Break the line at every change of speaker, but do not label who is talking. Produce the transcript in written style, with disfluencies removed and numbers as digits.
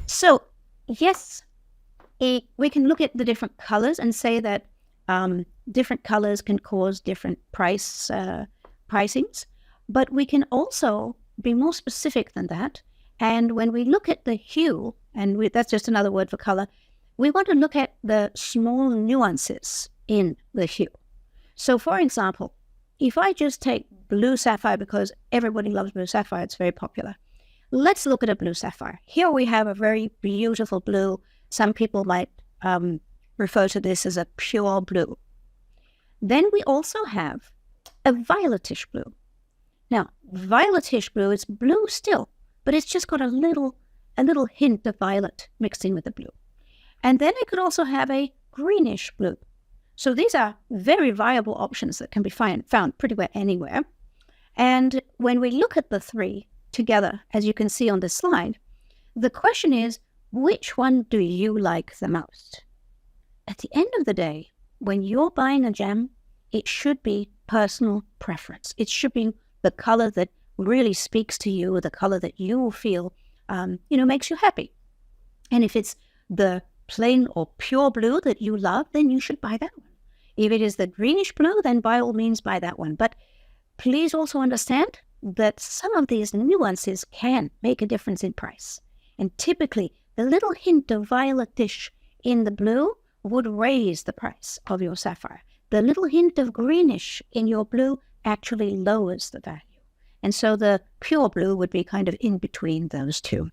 So, yes, we can look at the different colors and say that different colors can cause different pricings, but we can also be more specific than that. And when we look at the hue, and that's just another word for color, we want to look at the small nuances in the hue. So, for example, if I just take blue sapphire, because everybody loves blue sapphire, it's very popular. Let's look at a blue sapphire. Here we have a very beautiful blue. Some people might refer to this as a pure blue. Then we also have a violetish blue. Now, violetish blue is blue still, but it's just got a little hint of violet mixed in with the blue. And then I could also have a greenish blue. So these are very viable options that can be found pretty well anywhere. And when we look at the three together, as you can see on this slide, the question is, which one do you like the most? At the end of the day, when you're buying a gem, it should be personal preference. It should be the color that really speaks to you, or the color that you feel, makes you happy. And if it's the plain or pure blue that you love, then you should buy that one. If it is the greenish blue, then by all means buy that one. But please also understand that some of these nuances can make a difference in price. And typically, the little hint of violetish in the blue would raise the price of your sapphire. The little hint of greenish in your blue actually lowers the value. And so the pure blue would be kind of in between those two.